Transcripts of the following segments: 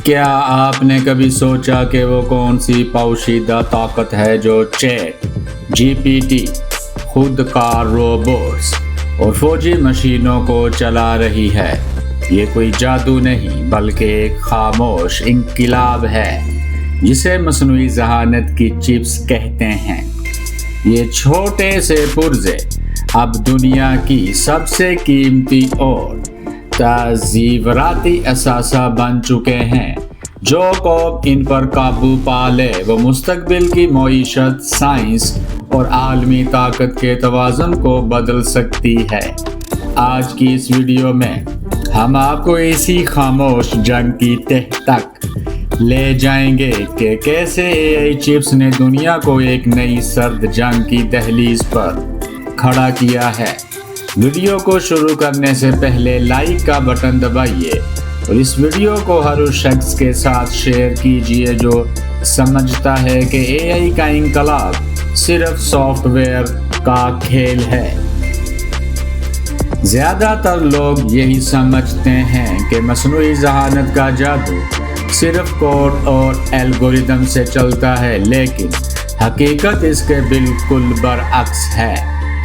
क्या आपने कभी सोचा कि वो कौन सी पोशीदा ताकत है जो चैट जीपीटी, खुद कार रोबोट्स और फौजी मशीनों को चला रही है? ये कोई जादू नहीं बल्कि एक खामोश इंकलाब है जिसे मसनूई ज़हानत की चिप्स कहते हैं। ये छोटे से पुर्जे अब दुनिया की सबसे कीमती और ताज़ीवराती असासा बन चुके हैं। जो कौम इन पर काबू पा ले वो मुस्तकबिल की मईशत, साइंस और आलमी ताकत के तवाज़ुन को बदल सकती है। आज की इस वीडियो में हम आपको इसी खामोश जंग की तह तक ले जाएंगे कि कैसे एआई चिप्स ने दुनिया को एक नई सर्द जंग की दहलीज पर खड़ा किया है। वीडियो को शुरू करने से पहले लाइक का बटन दबाइए और इस वीडियो को हर उस शख्स के साथ शेयर कीजिए जो समझता है कि एआई का इंकलाब सिर्फ सॉफ्टवेयर का खेल है। ज़्यादातर लोग यही समझते हैं कि मसनूई ज़हानत का जादू सिर्फ कोड और एल्गोरिदम से चलता है, लेकिन हकीकत इसके बिल्कुल बरअक्स है।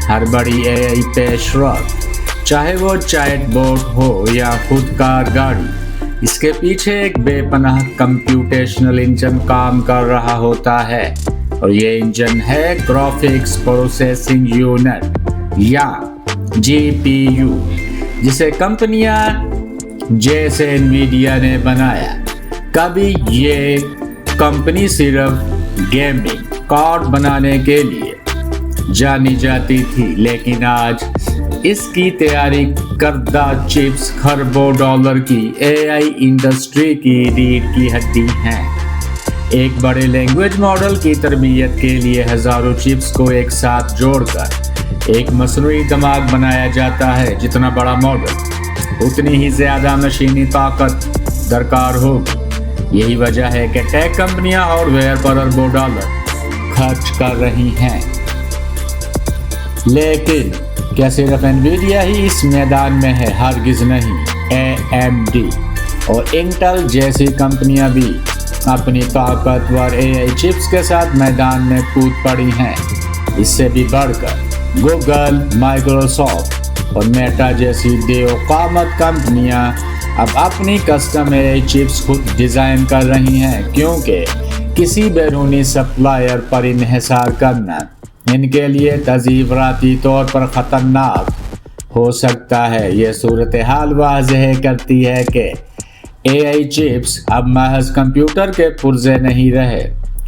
हर बड़ी एआई पेशरफ, चाहे वो चैट बोट हो या खुद कार गाड़ी, इसके पीछे एक बेपनाह कंप्यूटेशनल इंजन काम कर रहा होता है और ये इंजन है ग्राफिक्स प्रोसेसिंग यूनिट या जीपीयू, जिसे कंपनियां जैसे एनवीडिया ने बनाया। कभी ये कंपनी सिर्फ गेमिंग कार्ड बनाने के लिए जानी जाती थी, लेकिन आज इसकी तैयारी करदा चिप्स खरबों डॉलर की एआई इंडस्ट्री की रीढ़ की हड्डी हैं। एक बड़े लैंग्वेज मॉडल की तरबियत के लिए हजारों चिप्स को एक साथ जोड़कर एक मसनूई दिमाग बनाया जाता है। जितना बड़ा मॉडल उतनी ही ज्यादा मशीनी ताकत दरकार होगी। यही वजह है कि टेक कंपनियां हार्डवेयर पर अरबों डॉलर खर्च कर रही हैं। लेकिन क्या सिर्फ एनवीडिया ही इस मैदान में है? हरगिज नहीं। AMD और इंटेल जैसी कंपनियां भी अपनी ताकतवर एआई चिप्स के साथ मैदान में कूद पड़ी हैं। इससे भी बढ़कर गूगल, माइक्रोसॉफ्ट और मेटा जैसी देओकामत कंपनियां अब अपनी कस्टम एआई चिप्स खुद डिज़ाइन कर रही हैं, क्योंकि किसी बैरूनी सप्लायर पर इन्हिसार करना इनके लिए तज़ीवराती तौर पर ख़तरनाक हो सकता है। ये सूरत हाल वाज़ेह करती है कि एआई चिप्स अब महज कंप्यूटर के पुर्जे नहीं रहे,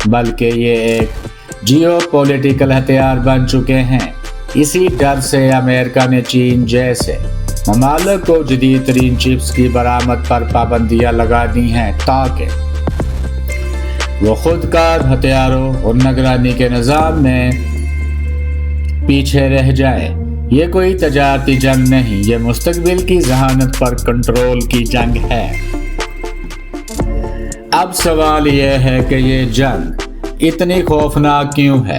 बल्कि ये एक जियोपॉलिटिकल हथियार बन चुके हैं। इसी डर से अमेरिका ने चीन जैसे ममालिक को जदीद तरीन चिप्स की बरामद पर पाबंदियाँ लगा दी हैं, ताकि वो खुद कार हथियारों और निगरानी के निज़ाम में पीछे रह जाए। ये कोई तजारती जंग नहीं, ये मुस्तकबिल की ज़हानत पर कंट्रोल की जंग है। अब सवाल यह है कि ये जंग इतनी खौफनाक क्यों है?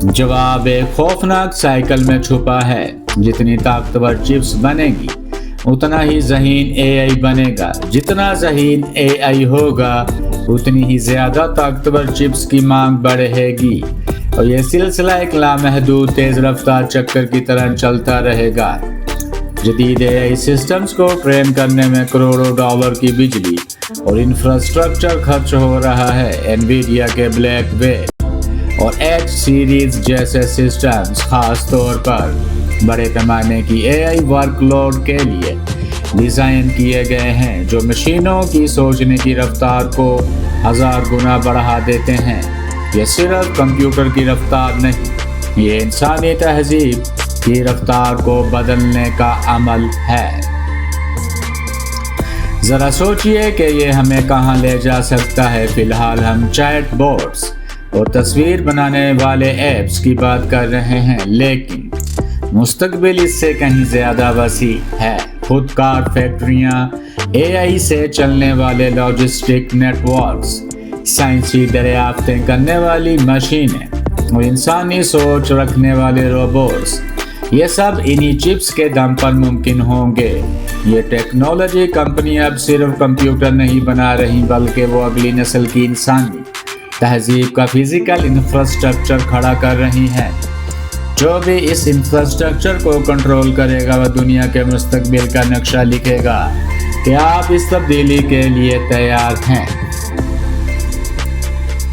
जवाब एक खौफनाक साइकिल में छुपा है। जितनी ताकतवर चिप्स बनेगी उतना ही ज़हीन एआई बनेगा। जितना ज़हीन एआई होगा उतनी ही ज़्यादा ताकतवर चिप्स की मांग बढ़ेगी और ये सिलसिला एक लामहदूद तेज़ रफ्तार चक्कर की तरह चलता रहेगा। जदीद एआई सिस्टम्स को ट्रेन करने में करोड़ों डॉलर की बिजली और इंफ्रास्ट्रक्चर खर्च हो रहा है। एनवीडिया के ब्लैकबेरी और H सीरीज जैसे सिस्टम्स खास तौर पर बड़े पैमाने की एआई वर्कलोड के लिए डिज़ाइन किए गए हैं, जो मशीनों की सोचने की रफ्तार को 1000 गुना बढ़ा देते हैं। यह सिर्फ कंप्यूटर की रफ्तार नहीं, ये इंसानी तहजीब की रफ्तार को बदलने का अमल है। ज़रा सोचिए कि ये हमें कहाँ ले जा सकता है। फ़िलहाल हम चैट बोट्स और तस्वीर बनाने वाले ऐप्स की बात कर रहे हैं, लेकिन मुस्तकबिल इससे कहीं ज़्यादा वसी है। खुद कार फैक्ट्रियाँ, एआई से चलने वाले लॉजिस्टिक नेटवर्क्स, साइंसी दरियाफ्तें करने वाली मशीनें और इंसानी सोच रखने वाले रोबोट्स, ये सब इन्हीं चिप्स के दम पर मुमकिन होंगे। ये टेक्नोलॉजी कंपनी अब सिर्फ कंप्यूटर नहीं बना रही, बल्कि वो अगली नस्ल की इंसानी तहजीब का फिजिकल इंफ्रास्ट्रक्चर खड़ा कर रही हैं। जो भी इस इंफ्रास्ट्रक्चर को कंट्रोल करेगा वह दुनिया के मुस्तकबिल का नक्शा लिखेगा। क्या आप इस तब्दीली के लिए तैयार हैं?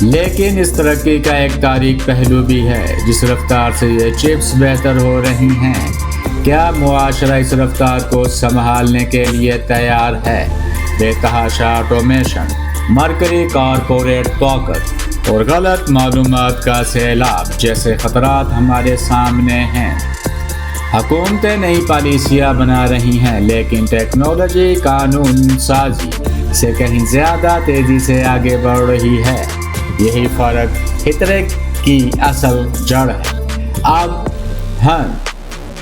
लेकिन इस तरक्की का एक तारीख पहलू भी है। जिस रफ्तार से ये चिप्स बेहतर हो रही हैं, क्या मुआशरा इस रफ्तार को संभालने के लिए तैयार है? बेतहाशा ऑटोमेशन, मरकरी कॉरपोरेट ताकत और गलत मालूमात का सैलाब जैसे खतरात हमारे सामने हैं। हुकूमतें नई पॉलिसियाँ बना रही हैं, लेकिन टेक्नोलॉजी कानून साजी से कहीं ज़्यादा तेज़ी से आगे बढ़ रही है। यही फ़र्क खतरे की असल जड़ है। अब हम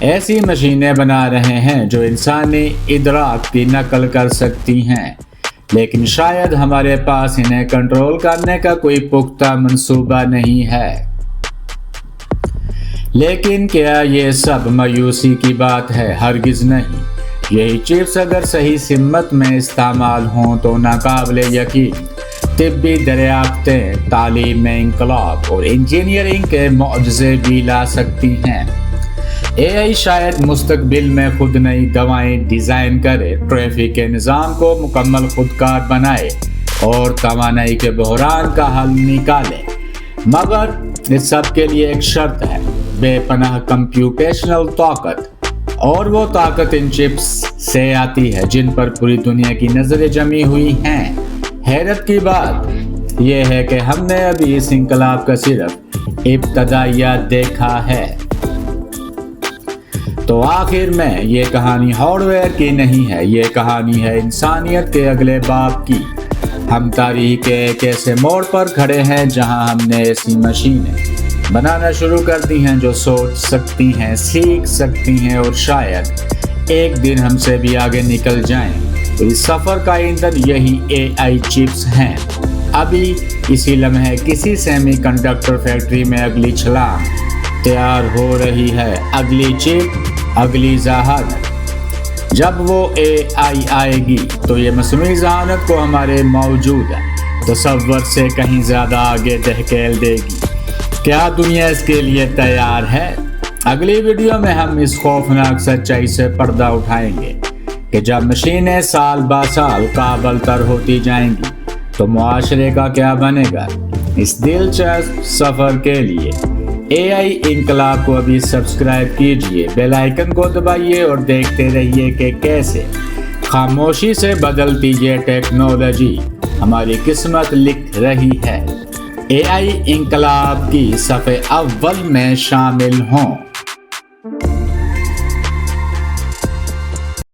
ऐसी मशीनें बना रहे हैं जो इंसानी इदराक की नकल कर सकती हैं, लेकिन शायद हमारे पास इन्हें कंट्रोल करने का कोई पुख्ता मंसूबा नहीं है। लेकिन क्या ये सब मायूसी की बात है? हरगिज़ नहीं। यही चिप्स अगर सही सिमत में इस्तेमाल हों तो नाकाबिले यकीन तिब्बी दरियाफ्तें, तालीम में इंकलाब और इंजीनियरिंग के मुआज़े भी ला सकती हैं। AI शायद मुस्तकबिल में खुद नई दवाएं डिज़ाइन करे, ट्रैफिक के निज़ाम को मुकम्मल खुदकार बनाए और तवानाई के बहरान का हल निकाले। मगर इस सब के लिए एक शर्त है, बेपनाह कंप्यूटेशनल ताकत। और वो ताकत इन चिप्स से आती है जिन पर पूरी दुनिया की नज़रें जमी हुई हैं। हैरत की बात यह है कि हमने अभी इस इंकलाब का सिर्फ इब्तदाइया देखा है। तो आखिर में ये कहानी हार्डवेयर की नहीं है, ये कहानी है इंसानियत के अगले बाब की। हम तारीख के एक ऐसे मोड़ पर खड़े हैं जहां हमने ऐसी मशीनें बनाना शुरू कर दी हैं जो सोच सकती हैं, सीख सकती हैं और शायद एक दिन हमसे भी आगे निकल जाएं। तो इस सफ़र का ईंधन यही AI चिप्स हैं। अभी इसी लम्हे किसी सेमीकंडक्टर फैक्ट्री में अगली छलांग तैयार हो रही है। अगली चिप, अगली जहानत। जब वो AI आएगी तो ये मसनूई जहानत को हमारे मौजूदा तसव्वुर से कहीं ज़्यादा आगे धकेल देगी। क्या दुनिया इसके लिए तैयार है? अगली वीडियो में हम इस खौफनाक सच्चाई से पर्दा उठाएंगे कि जब मशीनें साल बा साल काबल तर होती जाएंगी तो मुआशरे का क्या बनेगा। इस दिलचस्प सफ़र के लिए AI इंकलाब को अभी सब्सक्राइब कीजिए, बेल आइकन को दबाइए और देखते रहिए कि कैसे खामोशी से बदलती ये टेक्नोलॉजी हमारी किस्मत लिख रही है। AI इंकलाब की सफ़े अव्वल में शामिल हों।